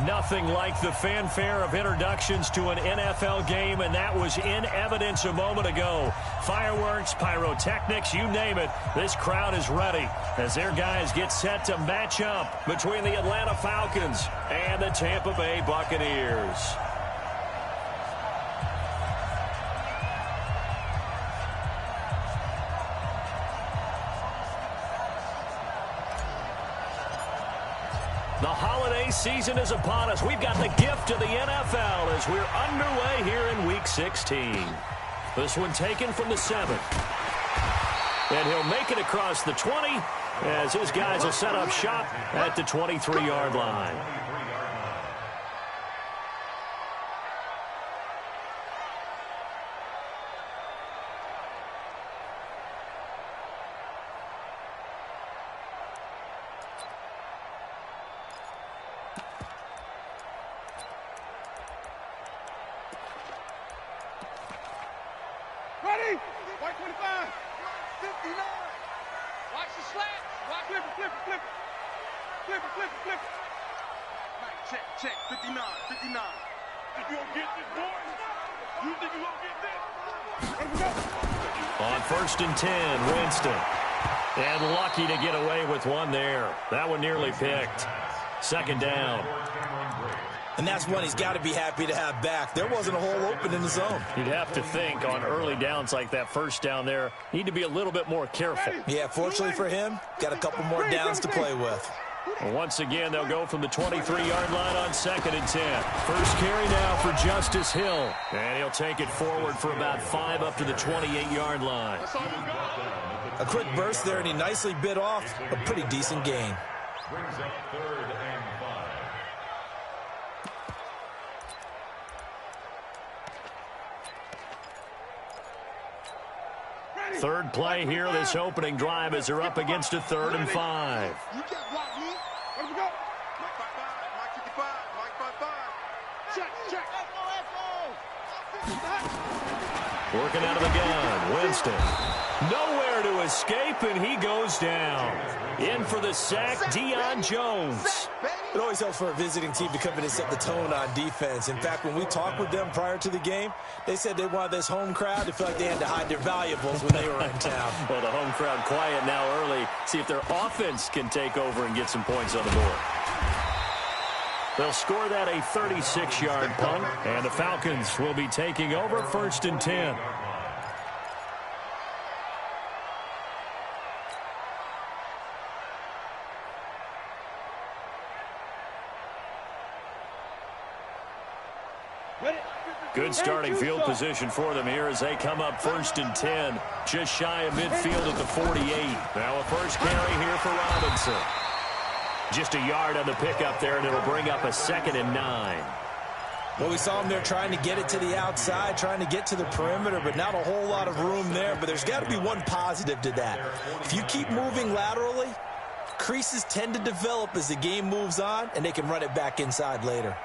Nothing like the fanfare of introductions to an NFL game, and that was in evidence a moment ago. Fireworks, pyrotechnics, you name it. This crowd is ready as their guys get set to match up between the Atlanta Falcons and the Tampa Bay Buccaneers. The holiday season is upon us. We've got the gift of the NFL as we're underway here in Week 16. This one taken from the 7. And he'll make it across the 20 as his guys will set up shop at the 23-yard line. Ready? White 25. 59. Watch the slant. Watch flip it. Right, check. 59. Think you gonna get this, boy? You think you gonna get this? Let me go. On 1st and 10, Winston. And lucky to get away with one there. That one nearly picked. 2nd down. And that's one he's got to be happy to have back. There wasn't a hole open in the zone. You'd have to think on early downs like that 1st down there, need to be a little bit more careful. Yeah, fortunately for him, got a couple more downs to play with. Well, once again, they'll go from the 23-yard line on 2nd and 10. First carry now for Justice Hill. And he'll take it forward for about 5 up to the 28-yard line. A quick burst there, and he nicely bit off a pretty decent gain. Brings up 3rd and 5. Third play here, this opening drive as they're up against a 3rd and 5. You can't block me. Let me go. Mike 55. Check. Working out of the gun, Winston. Nowhere to escape, and he goes down. In for the sack, Deion Jones. It always helps for a visiting team to come in and set the tone on defense. In fact, when we talked with them prior to the game, they said they wanted this home crowd to feel like they had to hide their valuables when they were in town. Well, the home crowd quiet now early. See if their offense can take over and get some points on the board. They'll score that a 36-yard punt, and the Falcons will be taking over 1st and 10. Good starting field position for them here as they come up 1st and 10, just shy of midfield at the 48. Now a first carry here for Robinson. Just a yard on the pickup there, and it'll bring up a 2nd and 9. Well, we saw him there trying to get it to the outside, trying to get to the perimeter, but not a whole lot of room there. But there's got to be one positive to that. If you keep moving laterally, creases tend to develop as the game moves on, and they can run it back inside later.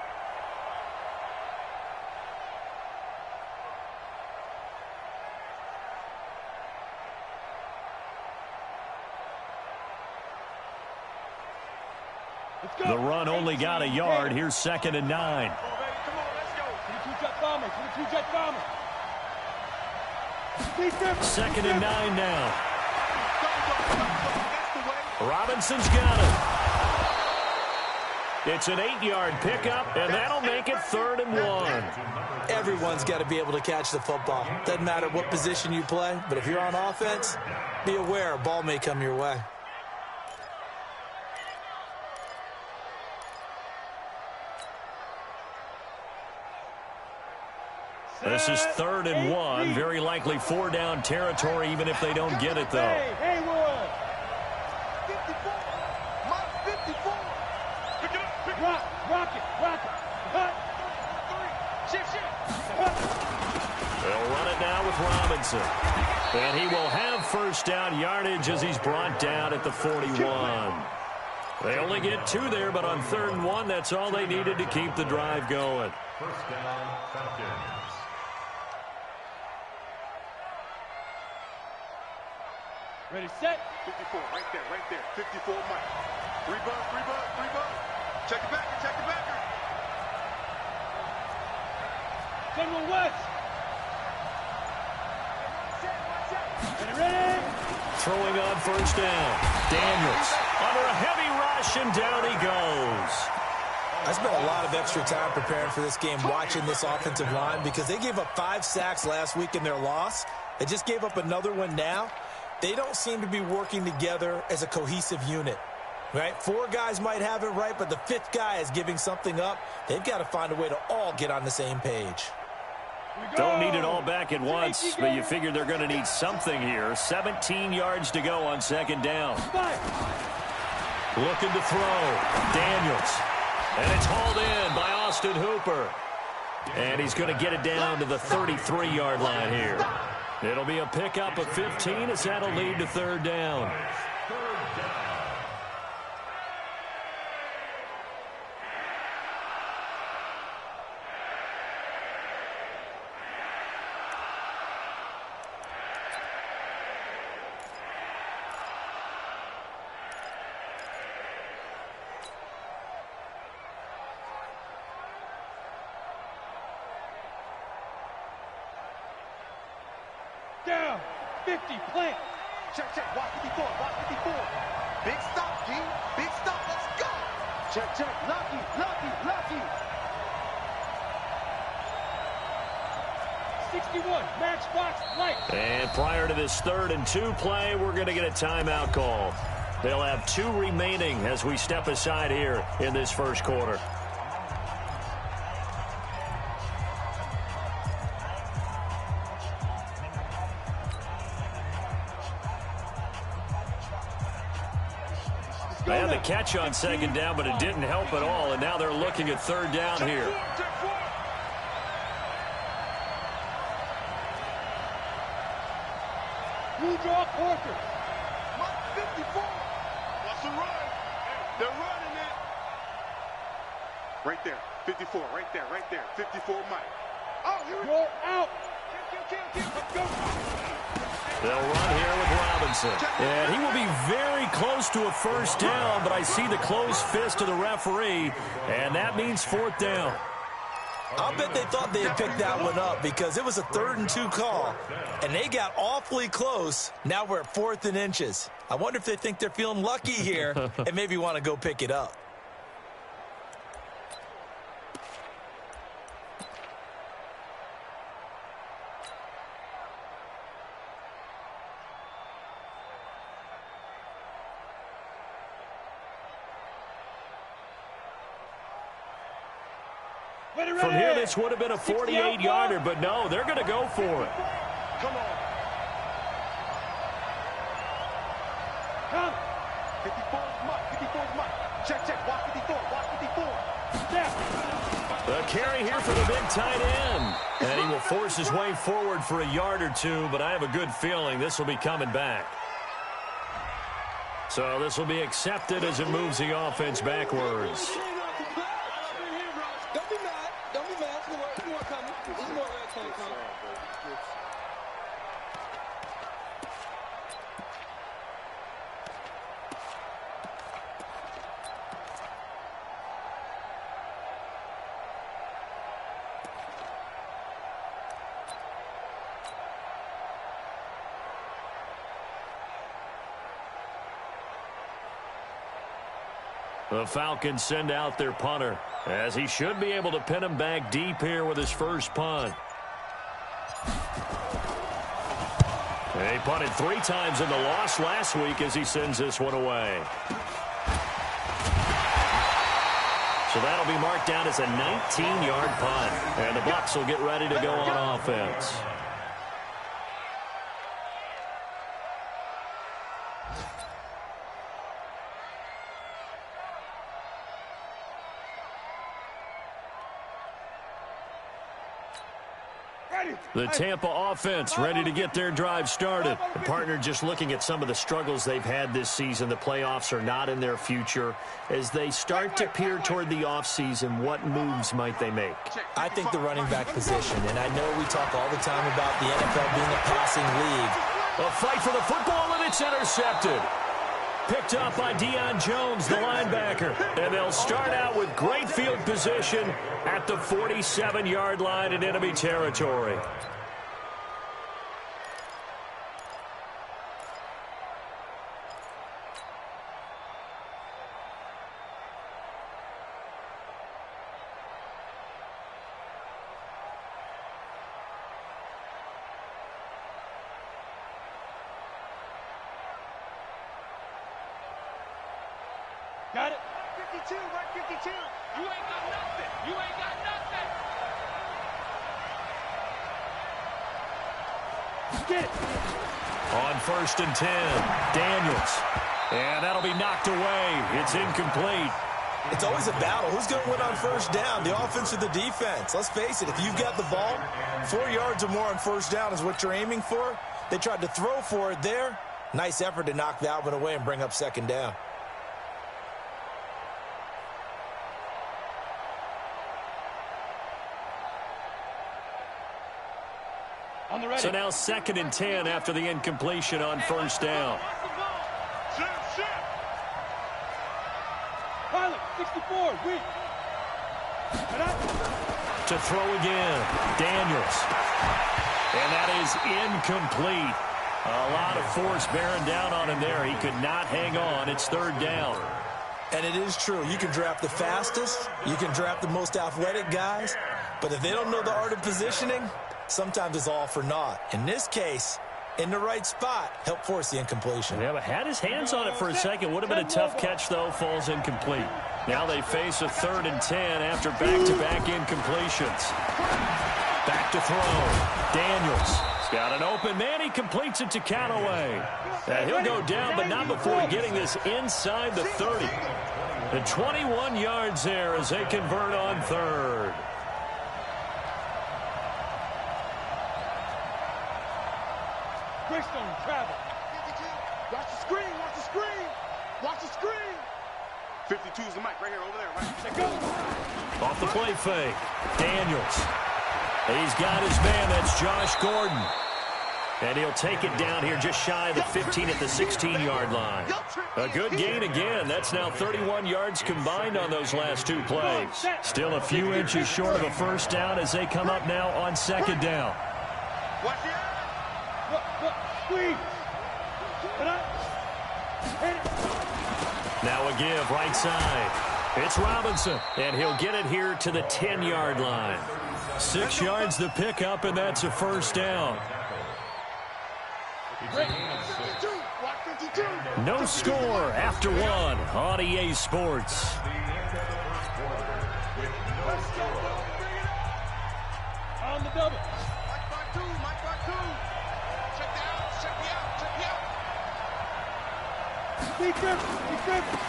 The run only got a yard. Here's 2nd and 9. Come on, let's go. 22-jet bomber. 2nd and 9 now. Robinson's got it. It's an 8-yard pickup, and that'll make it 3rd and 1. Everyone's got to be able to catch the football. Doesn't matter what position you play, but if you're on offense, be aware a ball may come your way. This is 3rd and 1. Very likely 4-down territory, even if they don't get it, though. Haywood. 54. Mike 54. Pick it up. Rock it. Hut. 3. Shift. They'll run it now with Robinson. And he will have 1st down yardage as he's brought down at the 41. They only get 2 there, but on 3rd and 1, that's all they needed to keep the drive going. 1st down, Falcons. Ready, set. 54, right there. 54, Mike. 3 bucks. Check it back. Throwing on first down. Daniels under a heavy rush, and down he goes. I spent a lot of extra time preparing for this game watching this offensive line because they gave up 5 sacks last week in their loss. They just gave up another one now. They don't seem to be working together as a cohesive unit, right? 4 guys might have it right, but the 5th guy is giving something up. They've got to find a way to all get on the same page. Don't need it all back at once, but you figure they're going to need something here. 17 yards to go on second down. Looking to throw. Daniels. And it's hauled in by Austin Hooper. And he's going to get it down to the 33-yard line here. It'll be a pickup of 15 as that'll lead to third down. Down, 50, plant. Check, check, watch 54, watch 54. Big stop, G. Big stop, let's go. Check, check, lucky, lucky, lucky. 61, match box, light. And prior to this 3rd and 2 play, we're going to get a timeout call. They'll have 2 remaining as we step aside here in this first quarter. They had the catch on second down, but it didn't help at all, and now they're looking at third down here. Blue draw quarter. 54. What's the run? They're running it. Right there, 54, right there, right there. 54, Mike. Oh, here we go. You're out. Let's go. They'll run here with Robinson. And he will be very close to a first down, but I see the closed fist of the referee, and that means 4th down. I'll bet they thought they had picked that one up because it was a 3rd and 2 call, and they got awfully close. Now we're at 4th and inches. I wonder if they think they're feeling lucky here and maybe want to go pick it up. From here, this would have been a 48-yarder, but no, they're going to go for it. Come on. Come. 54 is Mike. 54 is Mike. Check, check. Watch 54. Watch 54. Step. The carry here for the big tight end. And he will force his way forward for a yard or 2, but I have a good feeling this will be coming back. So this will be accepted as it moves the offense backwards. The Falcons send out their punter, as he should be able to pin him back deep here with his first punt. He punted 3 times in the loss last week as he sends this one away. So that'll be marked down as a 19-yard punt, and the Bucs will get ready to go on offense. The Tampa offense ready to get their drive started. The partner just looking at some of the struggles they've had this season. The playoffs are not in their future. As they start to peer toward the offseason, what moves might they make? I think the running back position, and I know we talk all the time about the NFL being a passing league. A fight for the football, and it's intercepted. picked up by Deion Jones, the linebacker. And they'll start out with great field position at the 47-yard line in enemy territory. Got it. 52, right 52. You ain't got nothing. You ain't got nothing. Get it. On 1st and 10, Daniels. And that'll be knocked away. It's incomplete. It's always a battle. Who's going to win on 1st down, the offense or the defense? Let's face it, if you've got the ball, 4 yards or more on 1st down is what you're aiming for. They tried to throw for it there. Nice effort to knock that one away and bring up 2nd down. On the ready. So now 2nd and 10 after the incompletion on 1st down. Pilot, 64, weak. To throw again, Daniels. And that is incomplete. A lot of force bearing down on him there. He could not hang on. It's 3rd down. And it is true. You can draft the fastest. You can draft the most athletic guys. But if they don't know the art of positioning, sometimes it's all for naught. In this case, in the right spot, help force the incompletion. Yeah, but had his hands on it for a second. Would have been a tough catch, though. Falls incomplete. Now they face a 3rd and 10 after back-to-back incompletions. Back to throw. Daniels. He's got an open man. He completes it to Callaway. He'll go down, but not before getting this inside the 30. The 21 yards there as they convert on 3rd. Greystone, travel. 52. Watch the screen. Watch the screen. Watch the screen. 52 is the mic right here, over there. Right. Go. Off the play fake. Daniels. He's got his man. That's Josh Gordon. And he'll take it down here just shy of the 15 at the 16-yard line. A good gain again. That's now 31 yards combined on those last 2 plays. Still a few inches short of a 1st down as they come up now on 2nd down. Watch it. Squeeze. Now a give right side. It's Robinson, and he'll get it here to the 10-yard line. 6 yards the pickup, and that's a 1st down. No score after 1 on EA Sports. On the double.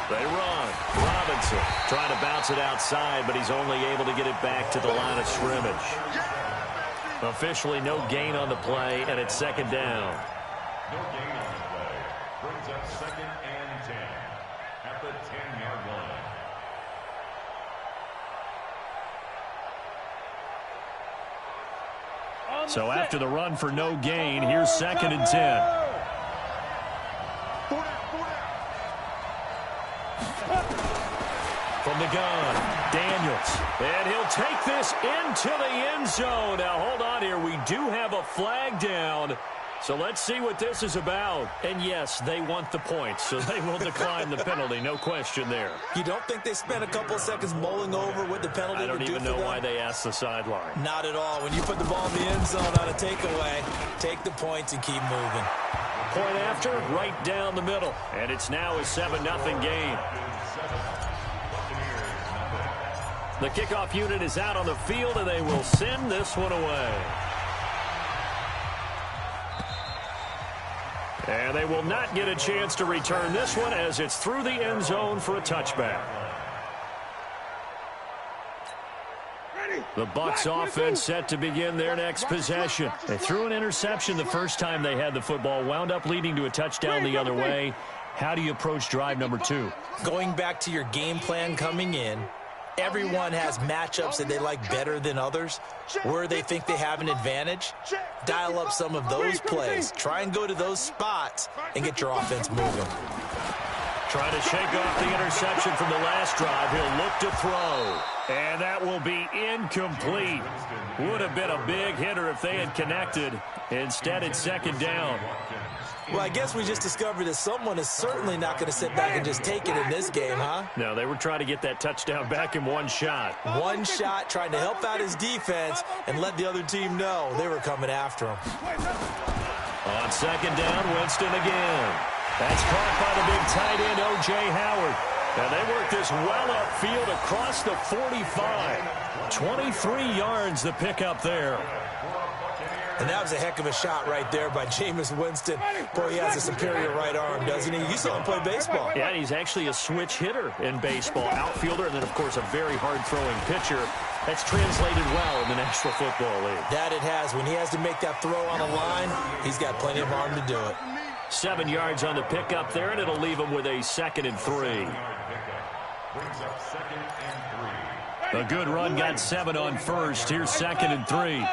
They run. Robinson trying to bounce it outside, but he's only able to get it back to the line of scrimmage. Officially no gain on the play, and it's 2nd down. No gain on the play. Brings up 2nd and 10 at the 10-yard line. So after the run for no gain, here's 2nd and 10. From the gun, Daniels. And he'll take this into the end zone. Now, hold on here. We do have a flag down. So let's see what this is about. And, yes, they want the points, so they will decline the penalty. No question there. You don't think they spent a couple of seconds mulling over what the penalty would do for them? I don't even know why they asked the sideline. Not at all. When you put the ball in the end zone on a takeaway, take the points and keep moving. Point after, right down the middle. And it's now a 7-0 game. The kickoff unit is out on the field, and they will send this one away. And they will not get a chance to return this one as it's through the end zone for a touchback. The Bucs offense set to begin their next possession. They threw an interception the first time they had the football, wound up leading to a touchdown the other way. How do you approach drive number 2? Going back to your game plan coming in, everyone has matchups that they like better than others, where they think they have an advantage. Dial up some of those plays. Try and go to those spots and get your offense moving. Trying to shake off the interception from the last drive. He'll look to throw. And that will be incomplete. Would have been a big hitter if they had connected. Instead, it's second down. Well, I guess we just discovered that someone is certainly not going to sit back and just take it in this game, huh? No, they were trying to get that touchdown back in one shot. One shot, trying to help out his defense and let the other team know they were coming after him. On second down, Winston again. That's caught by the big tight end, O.J. Howard. And they work this well upfield across the 45. 23 yards the pickup there. And that was a heck of a shot right there by Jameis Winston. Boy, he has a superior right arm, doesn't he? You saw him play baseball. Yeah, he's actually a switch hitter in baseball. Outfielder, and then, of course, a very hard-throwing pitcher. That's translated well in the National Football League. That it has. When he has to make that throw on a line, he's got plenty of arm to do it. 7 yards on the pickup there, and it'll leave him with a 2nd and 3. A good run got 7 on first. Here's 2nd and 3.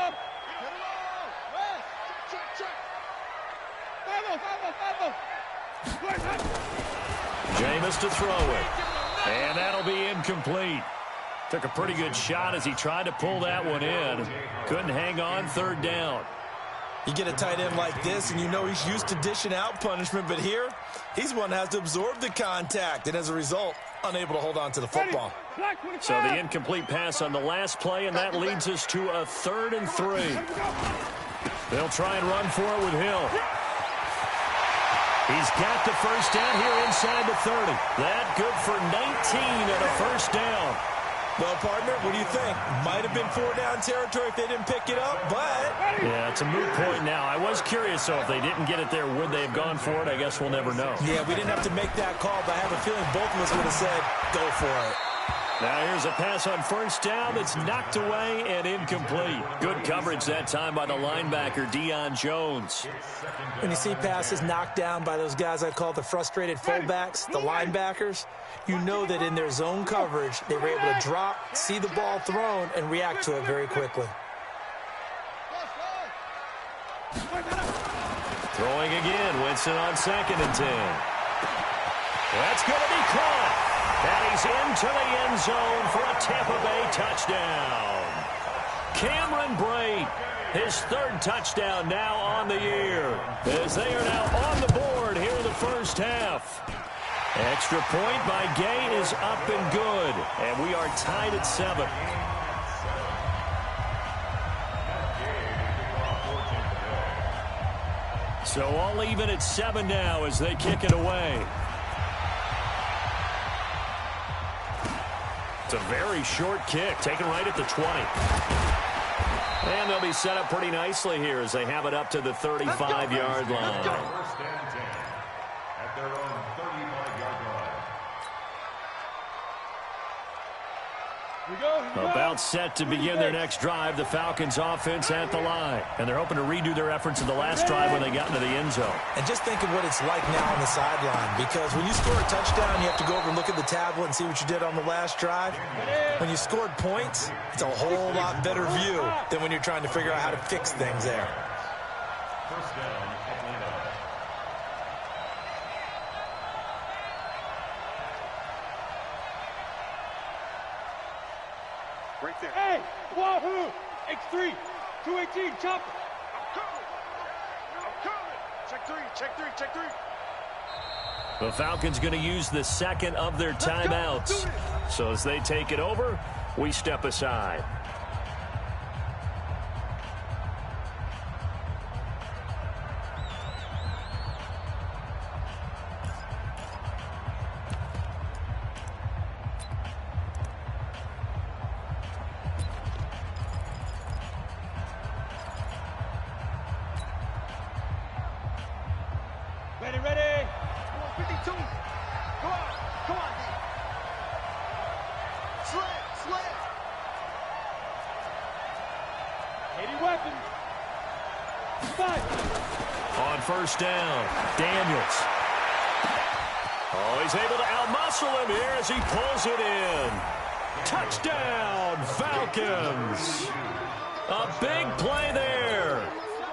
Jameis to throw it. And that'll be incomplete. Took a pretty good shot as he tried to pull that one in. Couldn't hang on, 3rd down. You get a tight end like this, and you know he's used to dishing out punishment, but here, he's one that has to absorb the contact, and as a result, unable to hold on to the football. So the incomplete pass on the last play, and that leads us to a 3rd and 3. They'll try and run for it with Hill. He's got the first down here inside the 30. That good for 19 and a first down. Well, partner, what do you think? Might have been 4-down territory if they didn't pick it up, but... Yeah, it's a moot point now. I was curious, so if they didn't get it there, would they have gone for it? I guess we'll never know. Yeah, we didn't have to make that call, but I have a feeling both of us would have said, go for it. Now here's a pass on first down that's knocked away and incomplete. Good coverage that time by the linebacker, Deion Jones. When you see passes knocked down by those guys I call the frustrated fullbacks, the linebackers, you know that in their zone coverage, they were able to drop, see the ball thrown, and react to it very quickly. Throwing again, Winston on 2nd and 10. That's going to be caught. And he's into the end zone for a Tampa Bay touchdown. Cameron Brate, his 3rd touchdown now on the year, as they are now on the board here in the first half. Extra point by Gay is up and good, and we are tied at 7. So all even at 7 now as they kick it away. It's a very short kick, taken right at the 20. And they'll be set up pretty nicely here as they have it up to the 35-yard line. First and 10 at their own 35-yard line. About set to begin their next drive. The Falcons offense at the line. And they're hoping to redo their efforts in the last drive when they got into the end zone. And just think of what it's like now on the sideline. Because when you score a touchdown, you have to go over and look at the tablet and see what you did on the last drive. When you scored points, it's a whole lot better view than when you're trying to figure out how to fix things there. First down, Atlanta. Right there. Hey, Wahoo! X3, 218, chopper. I'm coming. Check 3, check 3, check 3. The Falcons going to use the 2nd of their timeouts. So as they take it over, we step aside. Ready, ready. 52. Go on. Come on, D. Slam. 80 weapons. 5. On first down, Daniels. Oh, he's able to outmuscle him here as he pulls it in. Touchdown, Falcons. A big play there.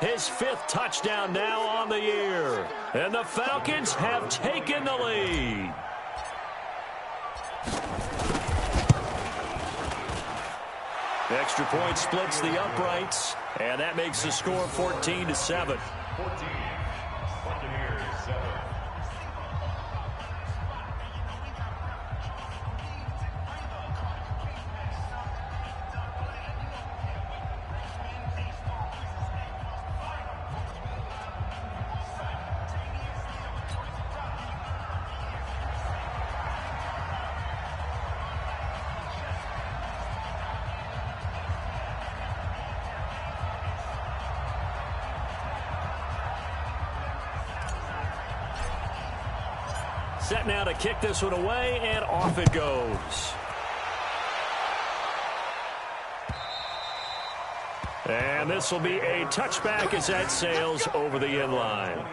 His 5th touchdown now on the year. And the Falcons have taken the lead. Extra point splits the uprights, and that makes the score 14-7. 14. Buccaneers 7. Set now to kick this one away, and off it goes. And this will be a touchback as that sails over the end line.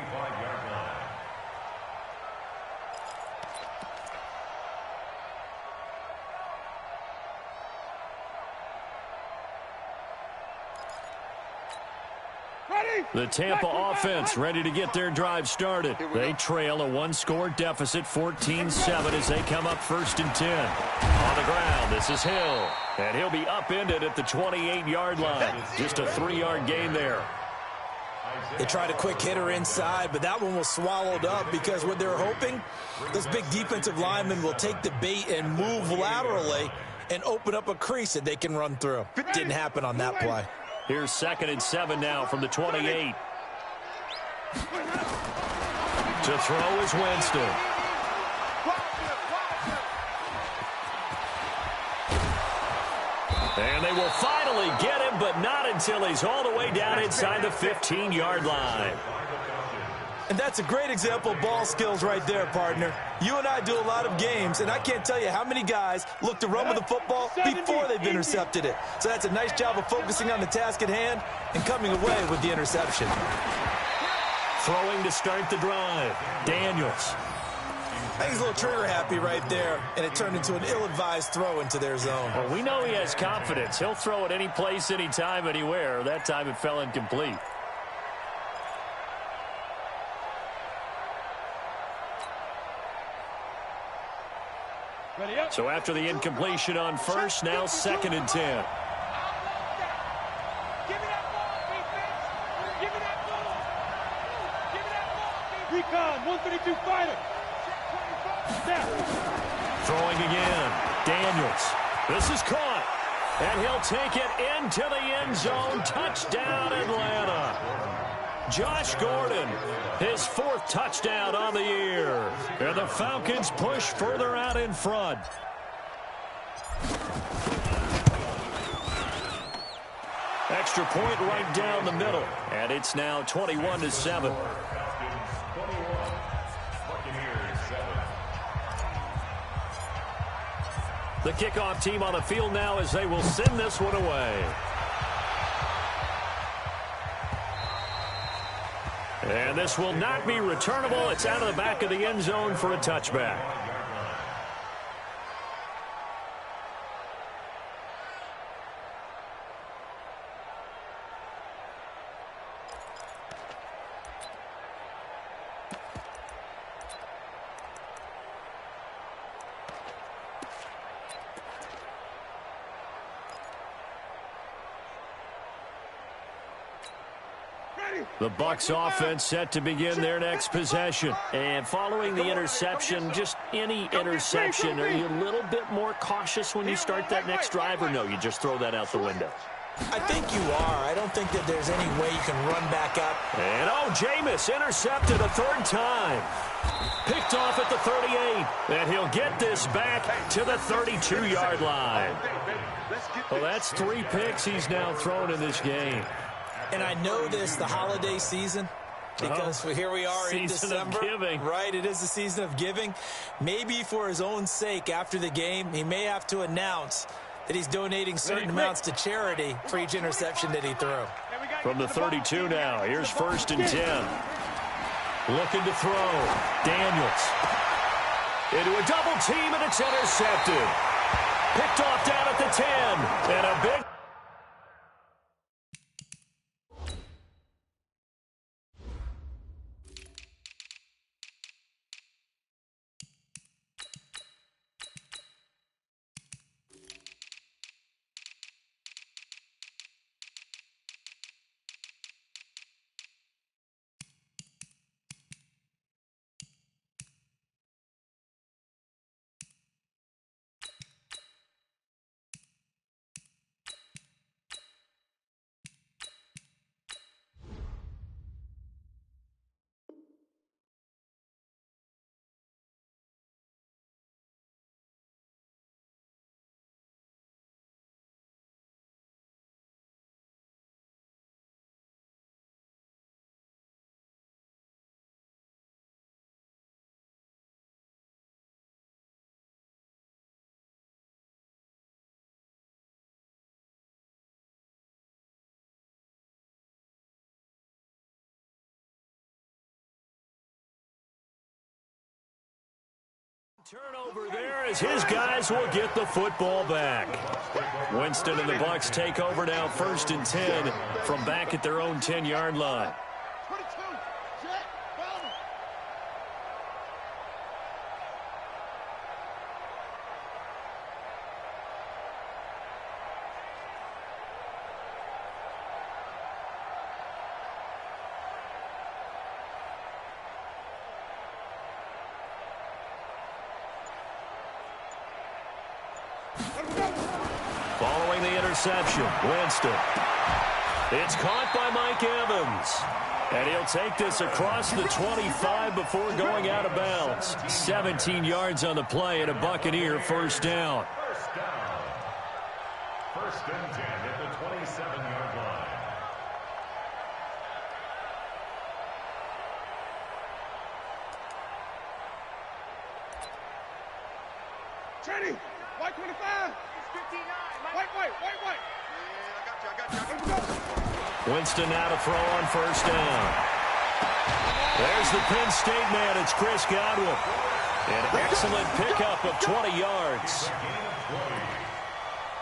The Tampa offense ready to get their drive started. They trail a one-score deficit, 14-7, as they come up 1st and 10. On the ground, this is Hill. And he'll be upended at the 28-yard line. Just a 3-yard gain there. They tried a quick hitter inside, but that one was swallowed up because what they're hoping, those big defensive linemen will take the bait and move laterally and open up a crease that they can run through. Didn't happen on that play. Here's 2nd and 7 now from the 28. To throw is Winston. And they will finally get him, but not until he's all the way down inside the 15-yard line. And that's a great example of ball skills right there, partner. You and I do a lot of games, and I can't tell you how many guys look to run with the football before they've intercepted it. So that's a nice job of focusing on the task at hand and coming away with the interception. Throwing to start the drive, Daniels. I think he's a little trigger happy right there, and it turned into an ill-advised throw into their zone. Well, we know he has confidence. He'll throw it any place, anytime, anywhere. That time it fell incomplete. So after the incompletion on first, now 2nd and 10. Give me that ball, defense. Give me that ball. Give me that ball. Recon, 132 fighter. Snap. Throwing again. Daniels. This is caught. And he'll take it into the end zone. Touchdown, Atlanta. Josh Gordon, his 4th touchdown on the year. And the Falcons push further out in front. Extra point right down the middle. And it's now 21-7. The kickoff team on the field now as they will send this one away. And this will not be returnable. It's out of the back of the end zone for a touchback. The Bucs offense set to begin their next possession. And following the interception, just any interception, are you a little bit more cautious when you start that next drive, or no, you just throw that out the window? I think you are. I don't think that there's any way you can run back up. And Jameis intercepted a 3rd time. Picked off at the 38. And he'll get this back to the 32-yard line. Well, that's 3 picks he's now thrown in this game. And I know this, the holiday season, because here we are in December. Season of giving. Right, it is the season of giving. Maybe for his own sake after the game, he may have to announce that he's donating certain amounts to charity for each interception that he threw. From the 32 now, here's 1st and 10. Looking to throw. Daniels. Into a double team, and it's intercepted. Picked off down at the 10. And a big Turnover there as his guys will get the football back. Winston and the Bucs take over now, 1st and 10 from back at their own 10-yard line. Following the interception, Winston. It's caught by Mike Evans. And he'll take this across the 25 before going out of bounds. 17 yards on the play and a Buccaneer first down. First and 10 at the 27-yard line. Cheney, white 25. It's 59. White. Yeah, I got you. Winston now to throw on first down. There's the Penn State man. It's Chris Godwin. An excellent pickup of 20 yards.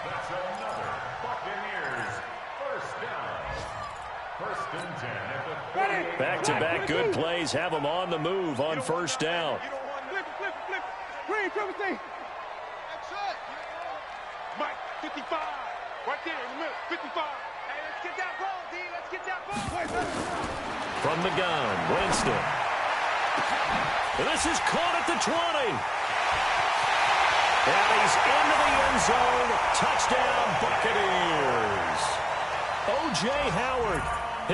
That's another Buccaneers first down. First and 10 at the 48. Back-to-back good plays have them on the move on first down. Flip it. Green, triple T. That's it. Mike, 55. Right there in the middle, 55. Hey, let's get that ball, D. Let's get that ball. From the gun, Winston. And this is caught at the 20. And he's into the end zone. Touchdown, Buccaneers. O.J. Howard,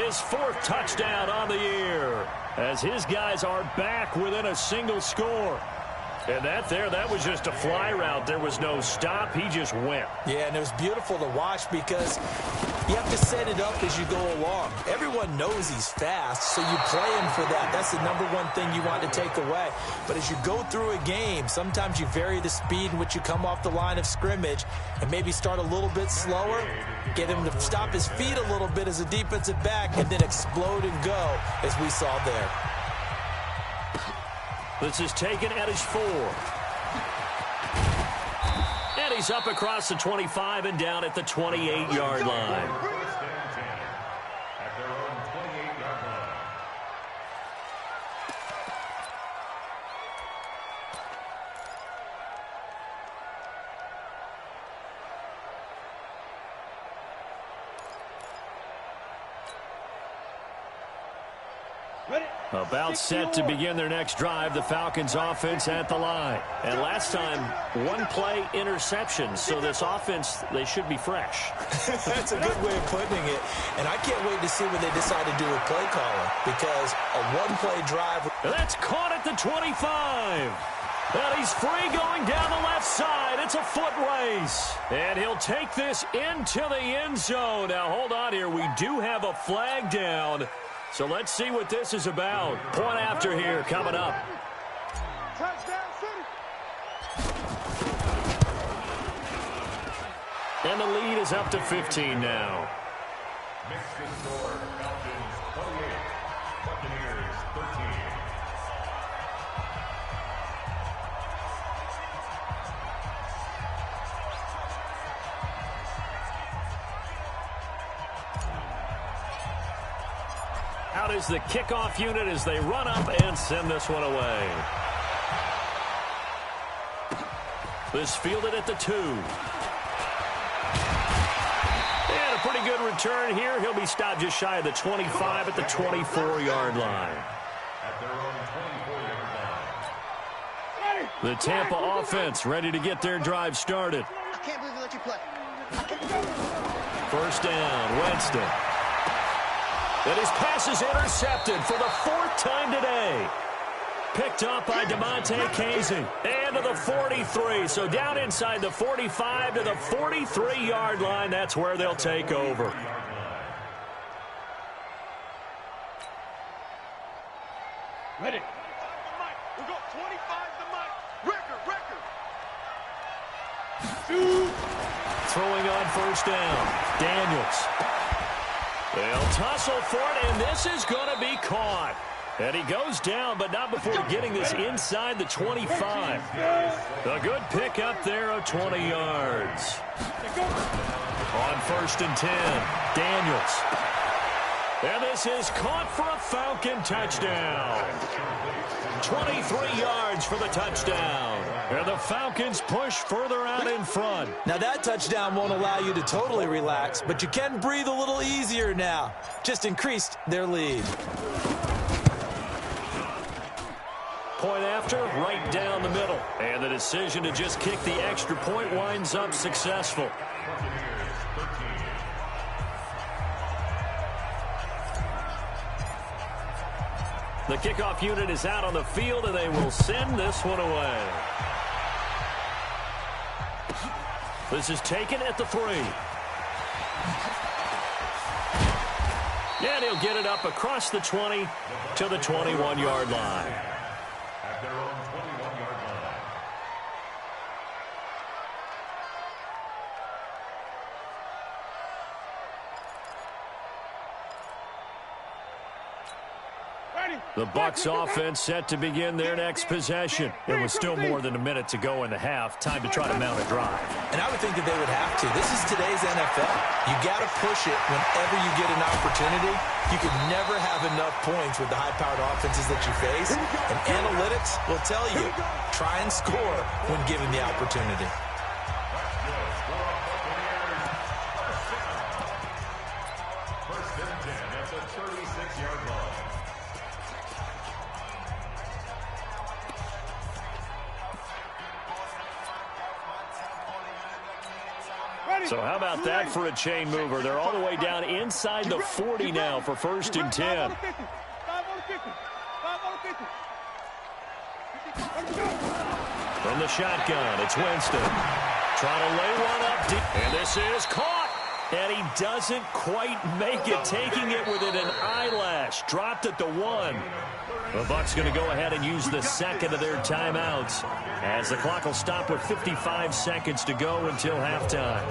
his 4th touchdown on the year, as his guys are back within a single score. And that was just a fly route. There was no stop. He just went. Yeah, and it was beautiful to watch because you have to set it up as you go along. Everyone knows he's fast, so you play him for that. That's the number one thing you want to take away. But as you go through a game, sometimes you vary the speed in which you come off the line of scrimmage and maybe start a little bit slower, get him to stop his feet a little bit as a defensive back, and then explode and go, as we saw there. This is taken at his 4. And he's up across the 25 and down at the 28-yard line. First and 10 at their own 28-yard line. About set to begin their next drive, the Falcons offense at the line. And last time, 1-play interception, so this offense, they should be fresh. That's a good way of putting it. And I can't wait to see what they decide to do with play calling, because a 1-play drive. And that's caught at the 25. And he's free going down the left side. It's a foot race. And he'll take this into the end zone. Now, hold on here. We do have a flag down. So let's see what this is about. Point after here coming up. Touchdown City. And the lead is up to 15 now. Makes the score Falcons 28, Buccaneers 13. Out is the kickoff unit as they run up and send this one away. This fielded at the 2. And a pretty good return here. He'll be stopped just shy of the 25 at the 24-yard line. At their own 24-yard line. The Tampa offense ready to get their drive started. I can't believe we let you play. First down, Winston. And his pass is intercepted for the 4th time today. Picked up by DeMonte Casey. And to the 43. So down inside the 45 to the 43-yard line. That's where they'll take over. Ready. We go 25 to Mike. Record. Throwing on first down. Daniels. They'll tussle for it, and this is going to be caught. And he goes down, but not before getting this inside the 25. A good pick up there of 20 yards. On 1st and 10, Daniels. And this is caught for a Falcon touchdown. 23 yards for the touchdown. And the Falcons push further out in front. Now that touchdown won't allow you to totally relax, but you can breathe a little easier now. Just increased their lead. Point after, right down the middle. And the decision to just kick the extra point winds up successful. The kickoff unit is out on the field, and they will send this one away. This is taken at the 3. And he'll get it up across the 20 to the 21-yard line. At their own 21-yard line. The Bucs offense set to begin their next possession. There was still more than a minute to go in the half. Time to try to mount a drive. And I would think that they would have to. This is today's NFL. You got to push it whenever you get an opportunity. You can never have enough points with the high-powered offenses that you face. And analytics will tell you, try and score when given the opportunity. First and 10 at the 36-yard line. So how about that for a chain mover? They're all the way down inside the 40 now for 1st and 10. From the shotgun, it's Winston. Trying to lay one up deep. And this is caught. And he doesn't quite make it, taking it within an eyelash. Dropped at the 1. The Bucs going to go ahead and use the second of their timeouts, as the clock will stop with 55 seconds to go until halftime.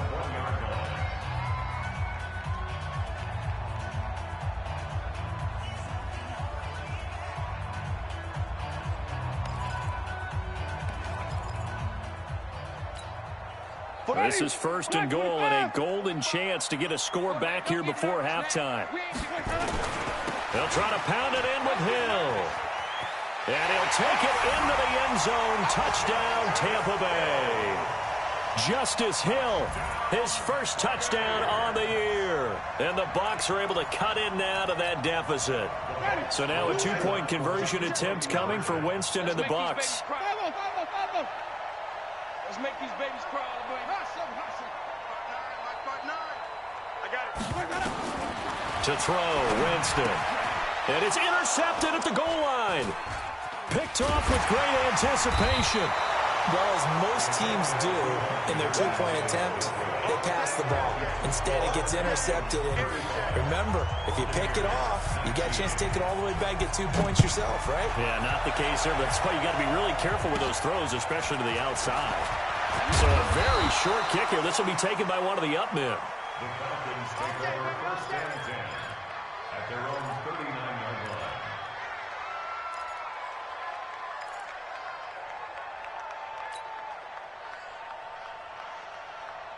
This is 1st and goal, and a golden chance to get a score back here before halftime. They'll try to pound it in with Hill. And he'll take it into the end zone. Touchdown, Tampa Bay. Justice Hill, his first touchdown on the year. And the Bucs are able to cut in now to that deficit. So now a 2-point conversion attempt coming for Winston and the Bucs. Let's make these babies cry. I got it. To throw, Winston. And it's intercepted at the goal line. Picked off with great anticipation. Well, as most teams do in their 2-point attempt, they pass the ball. Instead, it gets intercepted. And remember, if you pick it off, you got a chance to take it all the way back, get 2 points yourself, right? Yeah, not the case there. But that's why you got to be really careful with those throws, especially to the outside. So a very short kick here. This will be taken by one of the up men. The Falcons take over 1st and 10 at their own 39-yard line.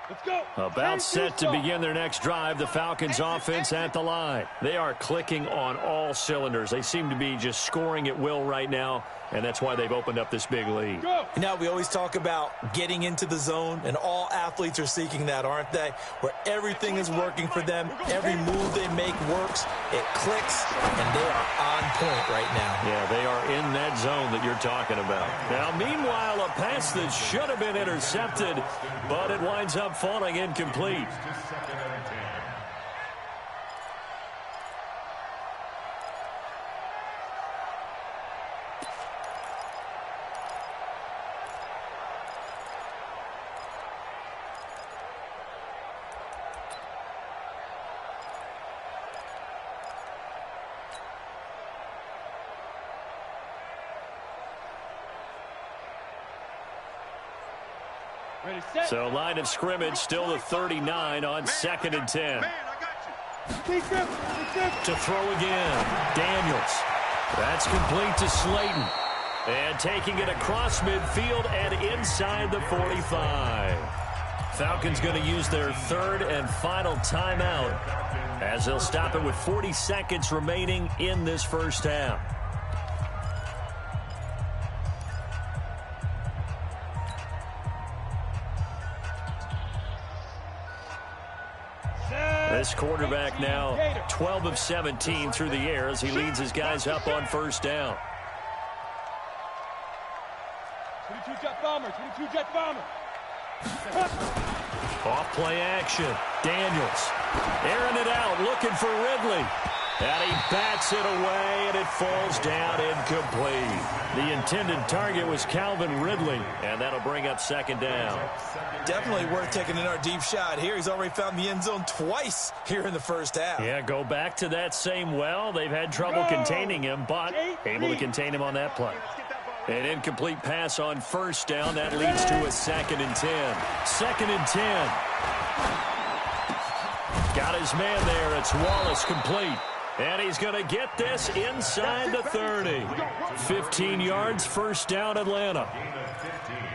Let's go. About set to begin their next drive, the Falcons offense at the line. They are clicking on all cylinders. They seem to be just scoring at will right now, and that's why they've opened up this big lead. You know, we always talk about getting into the zone, and all athletes are seeking that, aren't they? Where everything is working for them, every move they make works, it clicks, and they are on point right now. Yeah, they are in that zone that you're talking about. Now, meanwhile, a pass that should have been intercepted, but it winds up falling incomplete. So line of scrimmage still the 39 on 2nd and 10. Man, I got you. To throw again, Daniels. That's complete to Slayton. And taking it across midfield and inside the 45. Falcons going to use their third and final timeout as they'll stop it with 40 seconds remaining in this first half. This quarterback now 12 of 17 through the air as he leads his guys up on first down. 22 jet bomber, 22 jet bomber. Off play action. Daniels airing it out, looking for Ridley. And he bats it away, and it falls down incomplete. The intended target was Calvin Ridley, and that'll bring up second down. Definitely worth taking in our deep shot here. He's already found the end zone twice here in the first half. Yeah, go back to that same well. They've had trouble containing him, but able to contain him on that play. An incomplete pass on first down. That leads to a 2nd and 10. 2nd and 10. Got his man there. It's Wallace complete. And he's going to get this inside the 30. 15 yards, first down, Atlanta.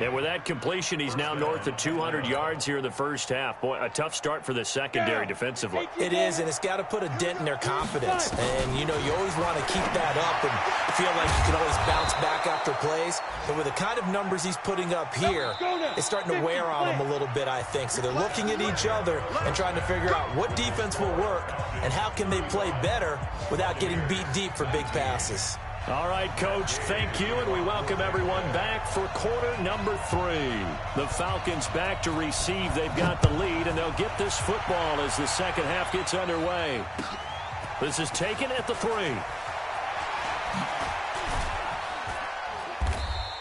And with that completion, he's now north of 200 yards here in the first half. Boy, a tough start for the secondary defensively. It is, and it's got to put a dent in their confidence. And, you know, you always want to keep that up and feel like you can always bounce back after plays. But with the kind of numbers he's putting up here, it's starting to wear on them a little bit, I think. So they're looking at each other and trying to figure out what defense will work and how can they play better without getting beat deep for big passes. All right, Coach, thank you, and we welcome everyone back for quarter number 3. The Falcons back to receive. They've got the lead, and they'll get this football as the second half gets underway. This is taken at the 3.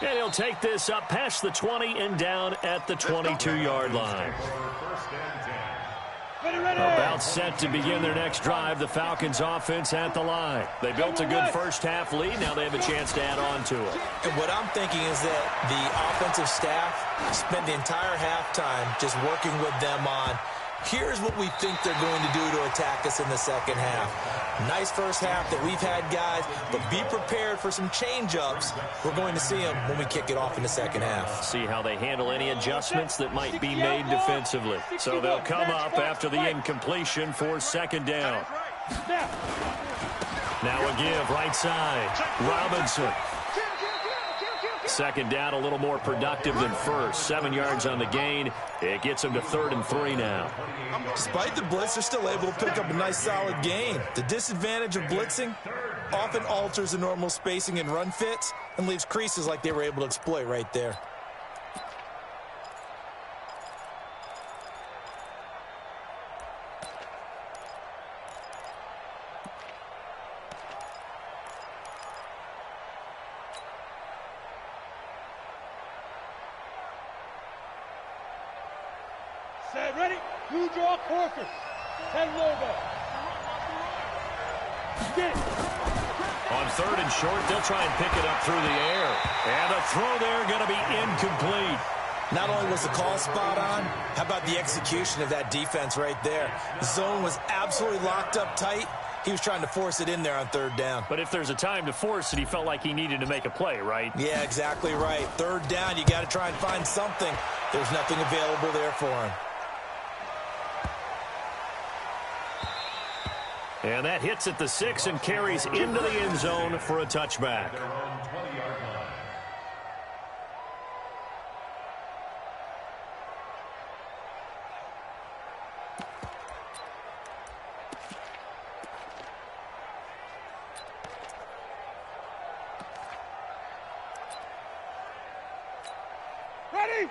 And he'll take this up past the 20 and down at the 22-yard line. About set to begin their next drive. The Falcons offense at the line. They built a good first half lead. Now they have a chance to add on to it. And what I'm thinking is that the offensive staff spent the entire halftime just working with them on, here's what we think they're going to do to attack us in the second half. Nice first half that we've had, guys, but be prepared for some change-ups. We're going to see them when we kick it off in the second half. See how they handle any adjustments that might be made defensively. So they'll come up after the incompletion for second down. Now a give, right side. Robinson. Second down, a little more productive than first. 7 yards on the gain. It gets them to 3rd and 3 now. Despite the blitz, they're still able to pick up a nice, solid gain. The disadvantage of blitzing often alters the normal spacing and run fits and leaves creases like they were able to exploit right there. Set, ready? You draw quarter. 10 logo. Get. On 3rd and short, they'll try and pick it up through the air. And a throw there going to be incomplete. Not only was the call spot on, how about the execution of that defense right there? The zone was absolutely locked up tight. He was trying to force it in there on 3rd down. But if there's a time to force it, he felt like he needed to make a play, right? Yeah, exactly right. 3rd down, you got to try and find something. There's nothing available there for him. And that hits at the 6 and carries into the end zone for a touchback.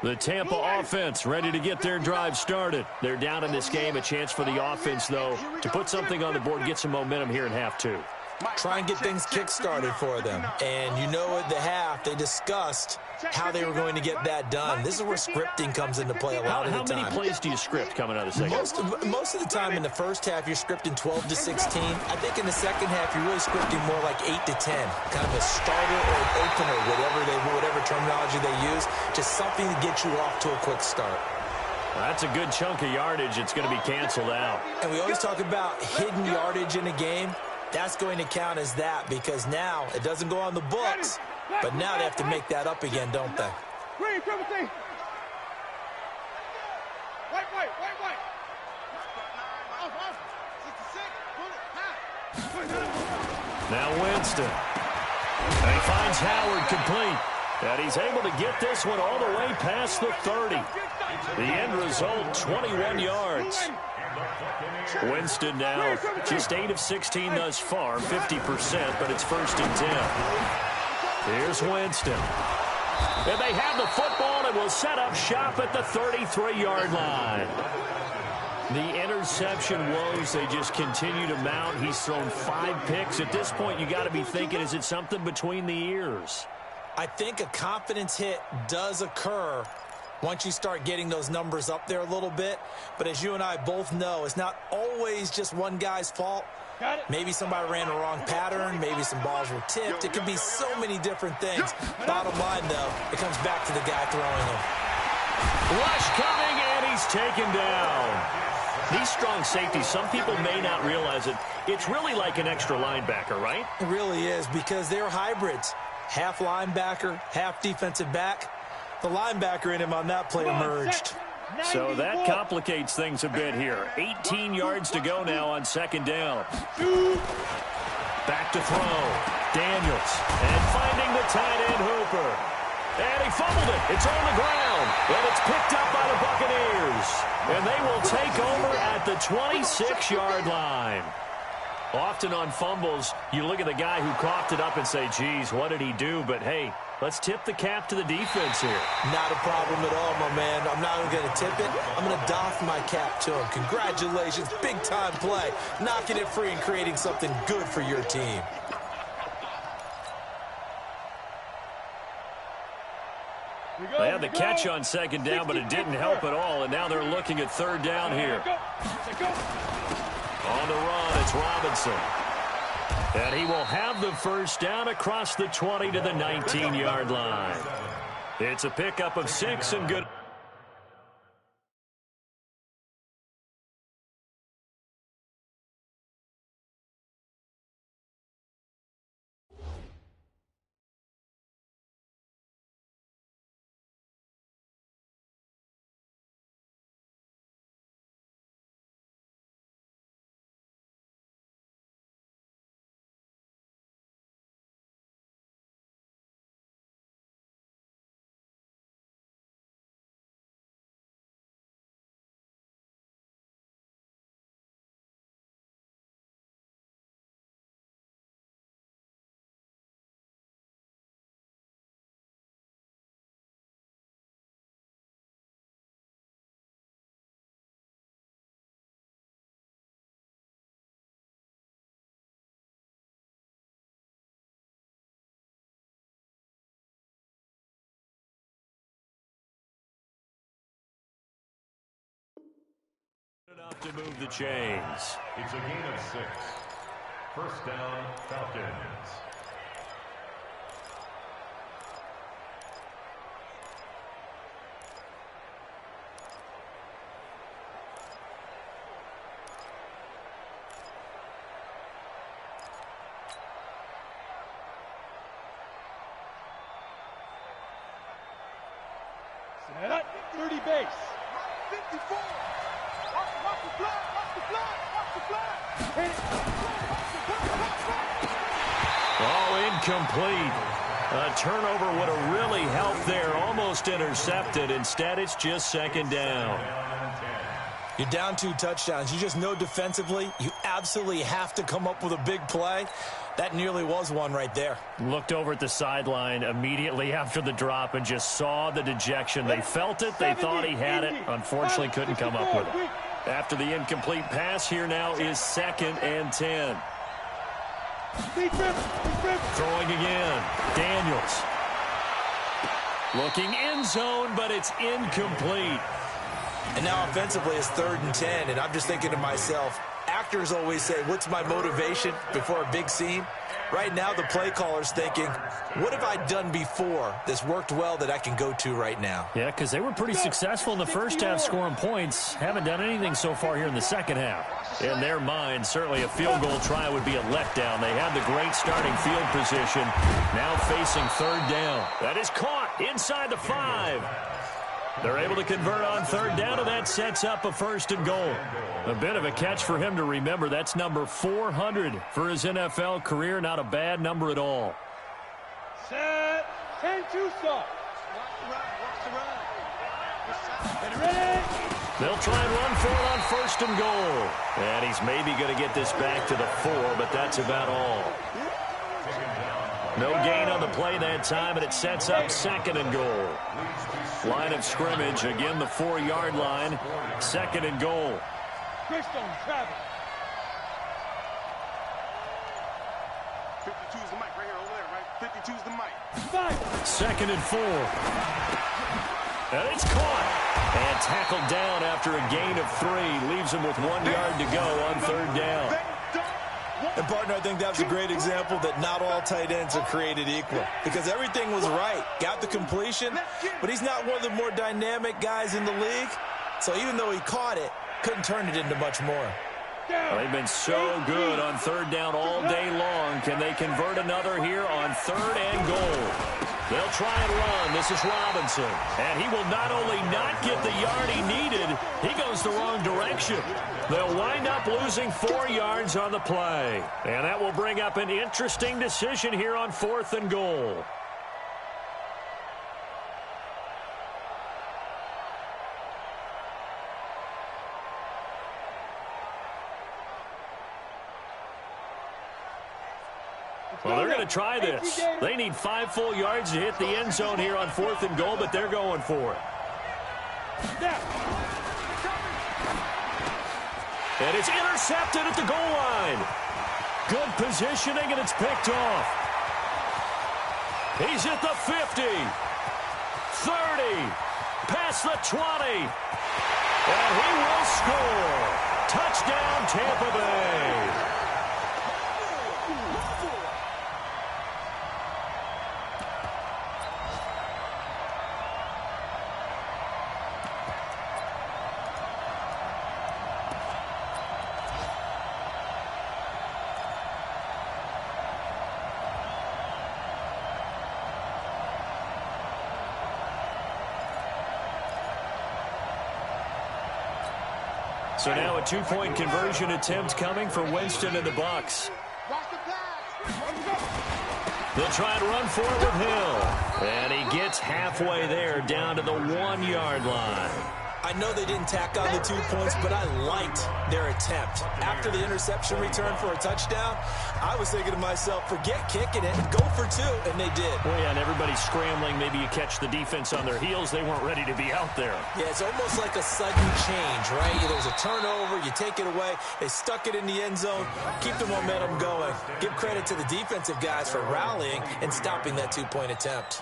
The Tampa offense ready to get their drive started. They're down in this game. A chance for the offense, though, to put something on the board, get some momentum here in half 2. Try and get things kick-started for them. And you know at the half, they discussed how they were going to get that done. This is where scripting comes into play a lot of the time. How many plays do you script coming out of the second? Most of the time in the first half, you're scripting 12 to 16. I think in the second half, you're really scripting more like 8 to 10. Kind of a starter or an opener, whatever terminology they use. Just something to get you off to a quick start. Well, that's a good chunk of yardage. It's going to be canceled out. And we always talk about hidden yardage in a game. that's going to count as that because now it doesn't go on the books, but now they have to make that up again, don't they? Green, triple T. White. Now Winston. And he finds Howard complete. And he's able to get this one all the way past the 30. The end result, 21 yards. Winston now just 8 of 16 thus far, 50%, but it's 1st and 10. Here's Winston. And they have the football and will set up shop at the 33-yard line. The interception woes, they just continue to mount. He's thrown 5 picks. At this point, you got to be thinking, is it something between the ears? I think a confidence hit does occur once you start getting those numbers up there a little bit. But as you and I both know, it's not always just one guy's fault. Maybe somebody ran the wrong pattern. Maybe some balls were tipped. It could be so many different things. Bottom line, though, it comes back to the guy throwing them. Rush coming, and he's taken down. These strong safeties, some people may not realize it. It's really like an extra linebacker, right? It really is because they're hybrids. Half linebacker, half defensive back. The linebacker in him on that play emerged. So that complicates things a bit here. 18 yards to go now on 2nd down. Back to throw. Daniels. And finding the tight end Hooper. And he fumbled it. It's on the ground. And it's picked up by the Buccaneers. And they will take over at the 26-yard line. Often on fumbles, you look at the guy who coughed it up and say, geez, what did he do? But, hey, let's tip the cap to the defense here. Not a problem at all, my man. I'm not even going to tip it. I'm going to doff my cap to him. Congratulations. Big-time play. Knocking it free and creating something good for your team. They had the catch on 2nd down, but it didn't help at all, and now they're looking at 3rd down here. On the run, it's Robinson. And he will have the 1st down across the 20 to the 19-yard line. It's a pickup of 6 and good. Enough to move the chains. It's a gain of 6. 1st down, Falcons. Set. 30 base. 54. Watch the flag. Oh, incomplete. A turnover would have really helped there. Almost intercepted. Instead, it's just 2nd down. You're down 2 touchdowns. You just know defensively you absolutely have to come up with a big play. That nearly was one right there. Looked over at the sideline immediately after the drop and just saw the dejection. They felt it. They thought he had it. Unfortunately, couldn't come up with it. After the incomplete pass, here now is 2nd and 10. Throwing again. Daniels. Looking end zone, but it's incomplete. And now offensively it's 3rd and 10, and I'm just thinking to myself, actors always say, what's my motivation before a big scene? Right now, the play caller's thinking, what have I done before that's worked well that I can go to right now? Yeah, because they were pretty successful in the first half scoring points. Haven't done anything so far here in the second half. In their mind, certainly a field goal try would be a letdown. They had the great starting field position. Now facing third down. That is caught inside the 5. They're able to convert on third down, and that sets up a first and goal. A bit of a catch for him to remember. That's number 400 for his NFL career. Not a bad number at all. Set. 10-2 start. Ready? They'll try and run for it on first and goal. And he's maybe going to get this back to the 4, but that's about all. No gain on the play that time, and it sets up second and goal. Line of scrimmage, again the 4-yard line. Second and goal. Christone, Travis. 52's the mic right here over there, right? 52's the mic. Second and 4. And it's caught. And tackled down after a gain of 3. Leaves him with 1 yard to go on third down. And, partner, I think that's a great example that not all tight ends are created equal. Because everything was right. Got the completion, but he's not one of the more dynamic guys in the league. So even though he caught it, couldn't turn it into much more. Well, they've been so good on third down all day long. Can they convert another here on third and goal? They'll try and run. This is Robinson. And he will not only not get the yard he needed, he goes the wrong direction. They'll wind up losing 4 yards on the play. And that will bring up an interesting decision here on fourth and goal. Well, they're going to try this. They need 5 full yards to hit the end zone here on fourth and goal, but they're going for it. And it's intercepted at the goal line. Good positioning, and it's picked off. He's at the 50, 30, past the 20. And he will score. Touchdown, Tampa Bay. So now a 2-point conversion attempt coming for Winston and the Bucs. They'll try to run for it with Hill. And he gets halfway there down to the 1-yard line. I know they didn't tack on the 2 points, but I liked their attempt. After the interception return for a touchdown, I was thinking to myself, forget kicking it and go for 2, and they did. Well, yeah, and everybody's scrambling. Maybe you catch the defense on their heels. They weren't ready to be out there. Yeah, it's almost like a sudden change, right? There's a turnover, you take it away, they stuck it in the end zone, keep the momentum going. Give credit to the defensive guys for rallying and stopping that 2-point attempt.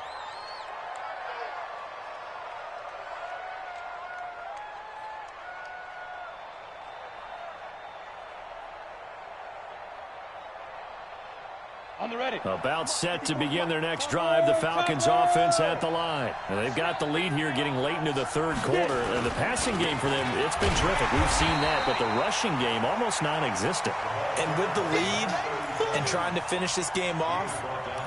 On the ready. About set to begin their next drive. The Falcons offense at the line. And they've got the lead here getting late into the third quarter. And the passing game for them, it's been terrific. We've seen that. But the rushing game, almost non-existent. And with the lead and trying to finish this game off,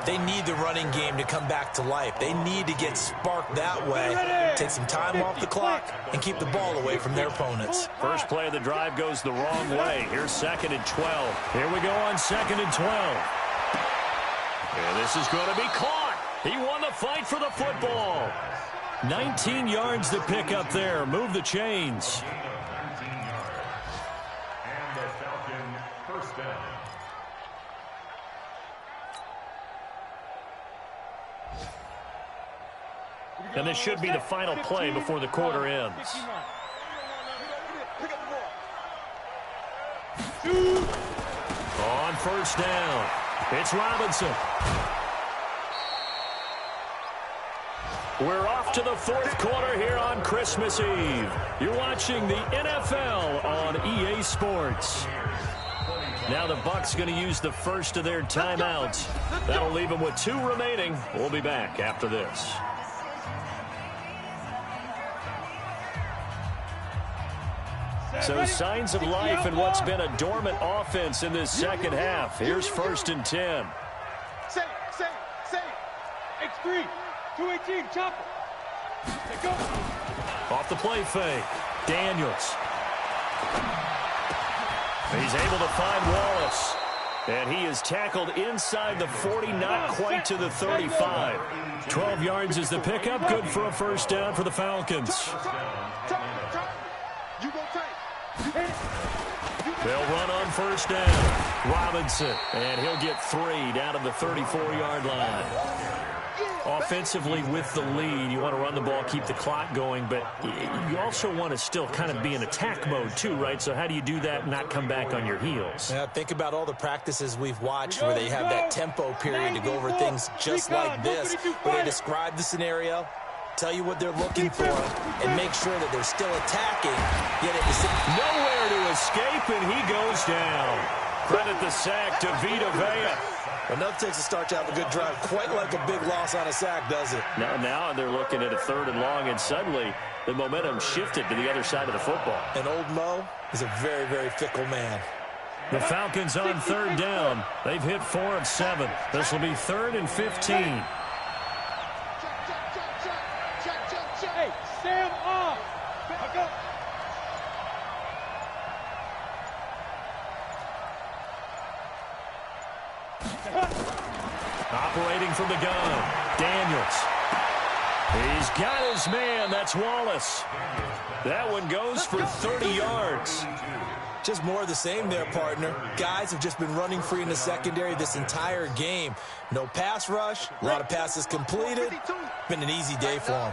they need the running game to come back to life. They need to get sparked that way, take some time off the clock, and keep the ball away from their opponents. First play of the drive goes the wrong way. Here's 2nd and 12. Here we go on 2nd and 12. And this is going to be caught. He won the fight for the football. 19 yards to pick up there. Move the chains. And the Falcon first down. And this should be the final play before the quarter ends. On first down, it's Robinson. We're off to the fourth quarter here on Christmas Eve. You're watching the NFL on EA Sports. Now the Bucs going to use the first of their timeouts. That'll leave them with 2 remaining. We'll be back after this. So signs of life in what's been a dormant offense in this second half. Here's 1st and 10. Say, X3, 218, chopper. Go. Off the play fake. Daniels. He's able to find Wallace. And he is tackled inside the 40, not quite to the 35. 12 yards is the pickup. Good for a first down for the Falcons. They'll run on first down. Robinson, and he'll get 3 down to the 34-yard line. Offensively with the lead, you want to run the ball, keep the clock going, but you also want to still kind of be in attack mode too, right? So how do you do that and not come back on your heels? Yeah, think about all the practices we've watched where they have that tempo period to go over things just like this, where they describe the scenario, tell you what they're looking for, and make sure that they're still attacking, yet at the same nowhere to escape, and he goes down. Credit the sack to Vita Vea. Enough takes a start to have a good drive, quite like a big loss on a sack, does it? Now they're looking at a 3rd and long, and suddenly the momentum shifted to the other side of the football. And old Mo is a very, very fickle man. The Falcons on 3rd down. They've hit 4 of 7. This will be 3rd and 15. Hey, Sam off. Go. Operating from the gun, Daniels. He's got his man. That's Wallace. That one goes for 30 yards. Just more of the same there, partner. Guys have just been running free in the secondary this entire game. No pass rush, a lot of passes completed. Been an easy day for them.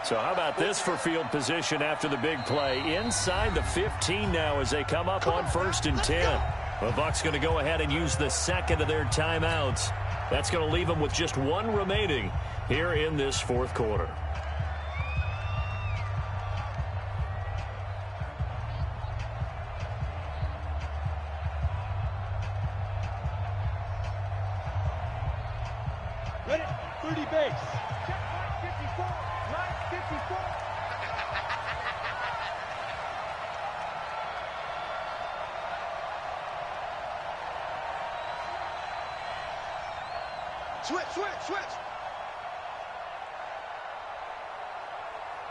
So how about this for field position after the big play? Inside the 15 now as they come up on 1st and 10. The Bucs going to go ahead and use the 2nd of their timeouts. That's going to leave them with just 1 remaining here in this 4th quarter. Ready? 30 base. Check line 54. Line 54. Switch.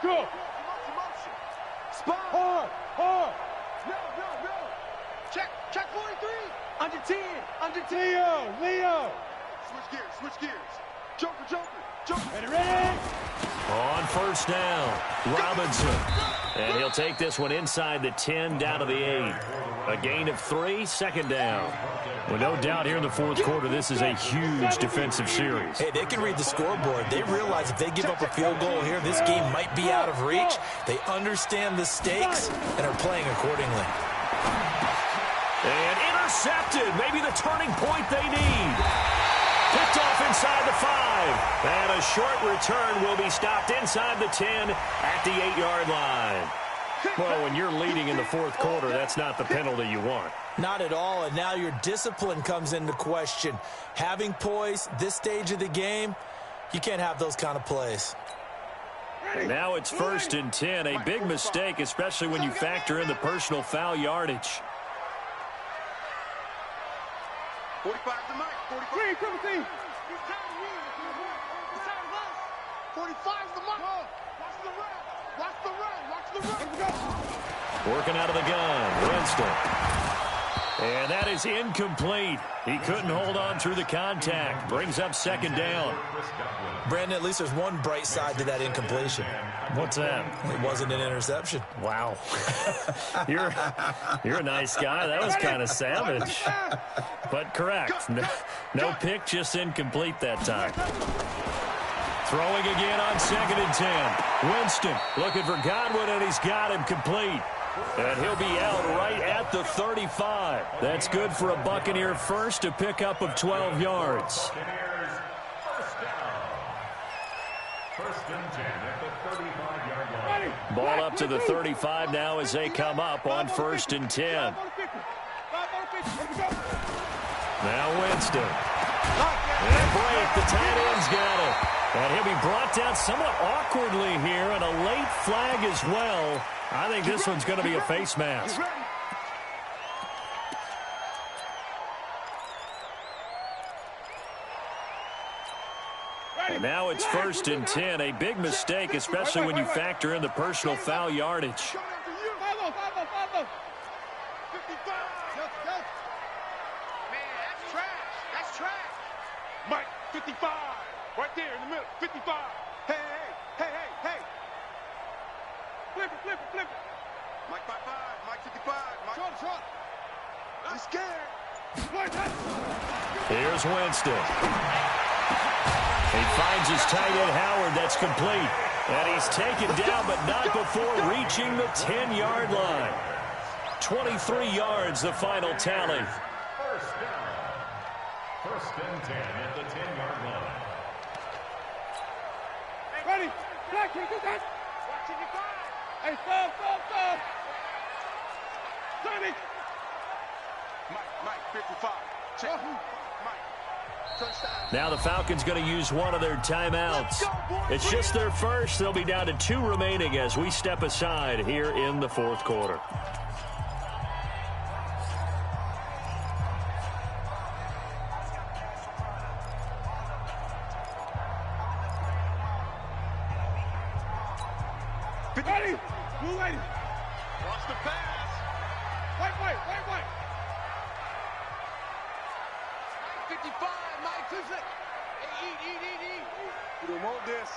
Go. Motion. Spot. Hard. No. Check 43. Under 10. Leo. Switch gears. Joker. Ready. On 1st down, Robinson. And he'll take this one inside the 10 down to the 8. A gain of 3, 2nd down. Well, no doubt here in the 4th quarter, this is a huge defensive series. Hey, they can read the scoreboard. They realize if they give up a field goal here, this game might be out of reach. They understand the stakes and are playing accordingly. And intercepted. Maybe the turning point they need. Picked off inside the 5. And a short return will be stopped inside the 10 at the 8-yard line. Well, when you're leading in the 4th quarter, that's not the penalty you want. Not at all, and now your discipline comes into question. Having poise this stage of the game, you can't have those kind of plays. Now it's 1st and 10. A big mistake, especially when you factor in the personal foul yardage. 45 to Mike. 3, triple team. 45's the mark. Watch the run. Working out of the gun, Winston. And that is incomplete. He couldn't hold on through the contact. Brings up 2nd down. Brandon, at least there's one bright side to that incompletion. What's that? It wasn't an interception. Wow. You're a nice guy. That was kind of savage. But correct. No pick, just incomplete that time. Throwing again on 2nd and 10. Winston looking for Godwin, and he's got him complete. And he'll be out right at the 35. That's good for a Buccaneer first, a pickup of 12 yards. First and 10 at the 35-yard line. Ball up to the 35 now as they come up on 1st and 10. Now Winston. And break, the tight end's got it. And he'll be brought down somewhat awkwardly here, and a late flag as well. I think this one's going to be a face mask. And now it's 1st and 10. A big mistake, especially when you factor in the personal foul yardage. Mike, 55. Right there in the middle. 55. Hey. Flip it. Mike 55. Mike 55. Mike. Short. I'm scared. Here's Winston. He finds his tight end, Howard. That's complete. And he's taken down, but not before reaching the 10-yard line. 23 yards, the final tally. First down. 1st and 10 at the 10-yard line. Ready. Black, can you do that? Watch it, Hey, stop. Sonny. Mike, 55. Check. Mike. Now the Falcons going to use one of their timeouts. It's just their first. They'll be down to 2 remaining as we step aside here in the 4th quarter. Ready. Blue lady. Watch the pass. White. 55. Mike, who's it? Eat. You don't want this.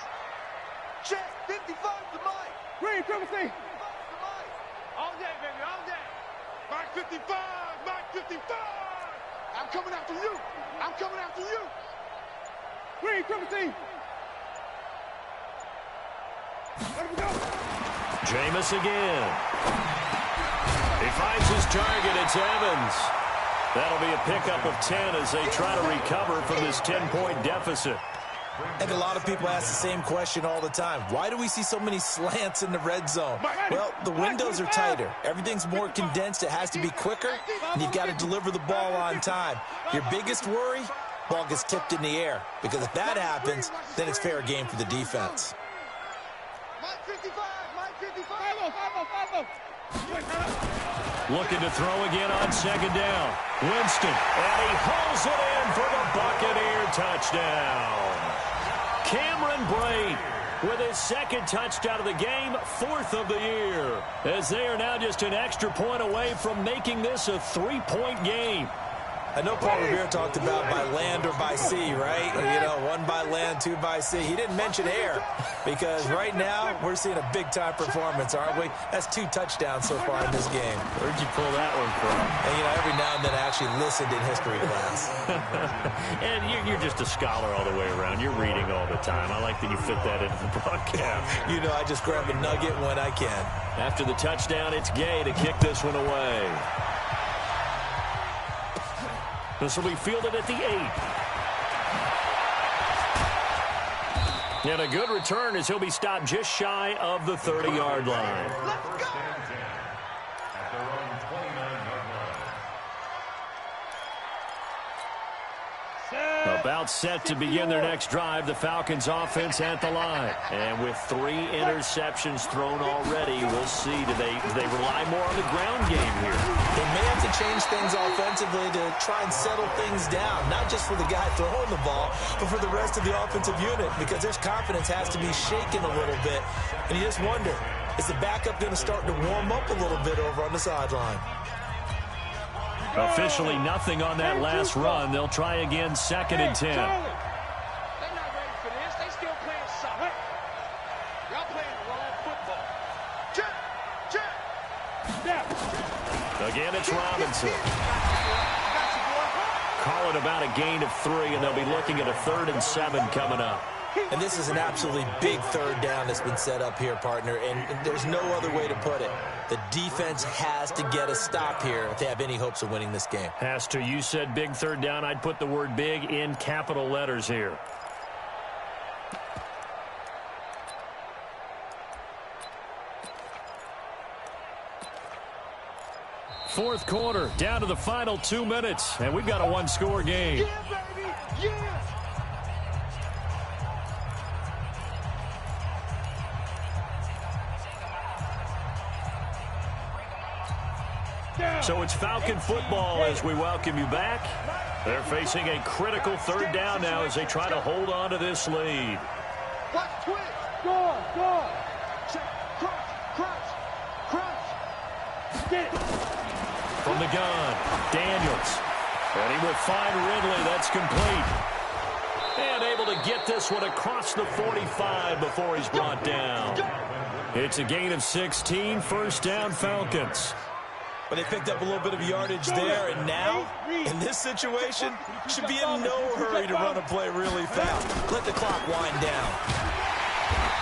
Check. 55 to Mike. Green, triple C. All day, baby, all day. Mike 55. I'm coming after you. Green, triple C. Let him go. Jameis again. He finds his target. It's Evans. That'll be a pickup of 10 as they try to recover from this 10-point deficit. And a lot of people ask the same question all the time. Why do we see so many slants in the red zone? Well, the windows are tighter. Everything's more condensed. It has to be quicker, and you've got to deliver the ball on time. Your biggest worry, ball gets tipped in the air. Because if that happens, then it's fair game for the defense. Mike 55. Follow. Looking to throw again on 2nd down. Winston, and he hauls it in for the Buccaneer touchdown. Cameron Brate with his 2nd touchdown of the game, 4th of the year, as they are now just an extra point away from making this a 3-point game. I know Paul Revere talked about by land or by sea, right? You know, 1 by land, 2 by sea. He didn't mention air because right now we're seeing a big-time performance, aren't we? That's 2 touchdowns so far in this game. Where'd you pull that one from? And, you know, every now and then I actually listened in history class. And you're just a scholar all the way around. You're reading all the time. I like that you fit that into the broadcast. You know, I just grab a nugget when I can. After the touchdown, it's Gay to kick this one away. This will be fielded at the 8. And a good return as he'll be stopped just shy of the 30-yard line. Let's go. At their own 29-yard line. About set to begin their next drive, the Falcons offense at the line. And with 3 interceptions thrown already, we'll see. Do they rely more on the ground game here? They may have to change things offensively to try and settle things down, not just for the guy throwing the ball, but for the rest of the offensive unit, because their confidence has to be shaken a little bit. And you just wonder, is the backup going to start to warm up a little bit over on the sideline? Officially nothing on that last run. They'll try again, 2nd and 10. They're not ready for this. They still playing soccer. Y'all playing the wrong football. Check. Again, it's Robinson. Call it about a gain of 3, and they'll be looking at a 3rd and 7 coming up. And this is an absolutely big 3rd down that's been set up here, partner, and there's no other way to put it. The defense has to get a stop here if they have any hopes of winning this game. Has to. You said big 3rd down. I'd put the word big in capital letters here. fourth quarter, down to the final 2 minutes, and we've got a one-score game. Yeah, baby! Yeah! So it's Falcon football as we welcome you back. They're facing a critical third down now as they try to hold on to this lead. Watch twitch! Go! Check, crunch! Get it! From the gun, Daniels. And he will find Ridley. That's complete. And able to get this one across the 45 before he's brought down. It's a gain of 16, first down Falcons. But they picked up a little bit of yardage there, and now, in this situation, should be in no hurry to run a play really fast. Let the clock wind down.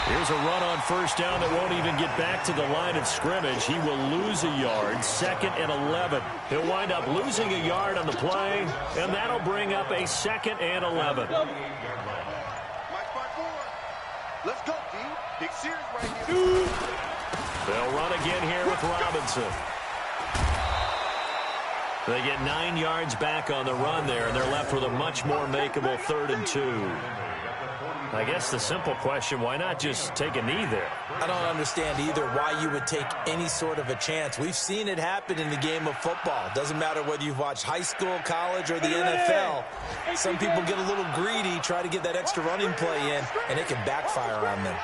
Here's a run on first down that won't even get back to the line of scrimmage. He will lose a yard, 2nd and 11. He'll wind up losing a yard on the play, and that'll bring up a 2nd and 11. Match by 4. Let's go, D. Big series right here. They'll run again here with Robinson. They get 9 yards back on the run there, and they're left with a much more makeable 3rd and 2. I guess the simple question, why not just take a knee there? I don't understand either why you would take any sort of a chance. We've seen it happen in the game of football. Doesn't matter whether you've watched high school, college, or the NFL. Some people get a little greedy, try to get that extra running play in, and it can backfire on them.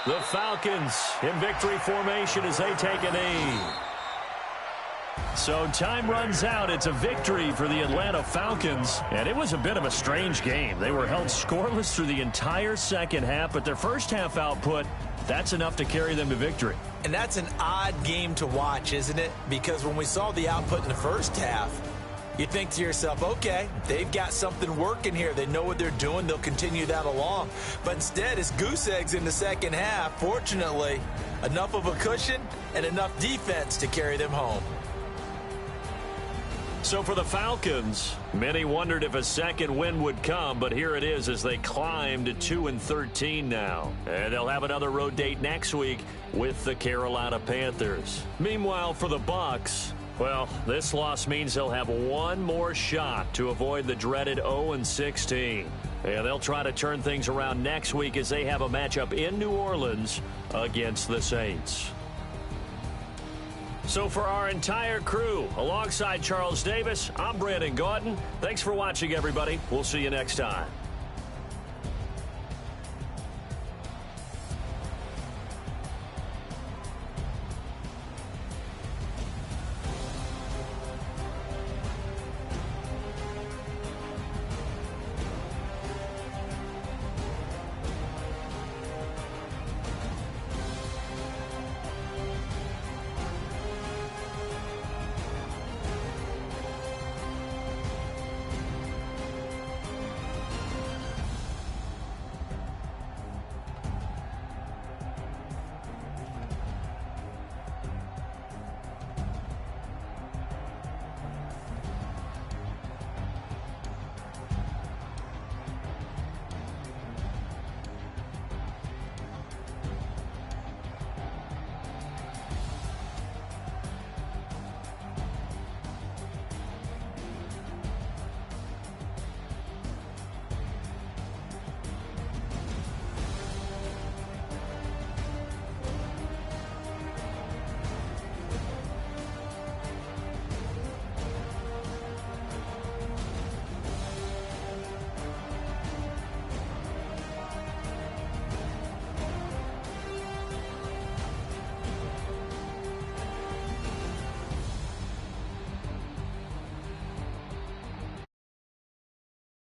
The Falcons in victory formation as they take a knee. So time runs out. It's a victory for the Atlanta Falcons. And it was a bit of a strange game. They were held scoreless through the entire second half, but their first half output, that's enough to carry them to victory. And that's an odd game to watch, isn't it? Because when we saw the output in the first half, you think to yourself, okay, they've got something working here. They know what they're doing. They'll continue that along. But instead, it's goose eggs in the second half. Fortunately, enough of a cushion and enough defense to carry them home. So for the Falcons, many wondered if a second win would come, but here it is as they climb to 2-13 now. And they'll have another road date next week with the Carolina Panthers. Meanwhile, for the Bucs, well, this loss means they'll have one more shot to avoid the dreaded 0-16. And they'll try to turn things around next week as they have a matchup in New Orleans against the Saints. So for our entire crew, alongside Charles Davis, I'm Brandon Gautin. Thanks for watching, everybody. We'll see you next time.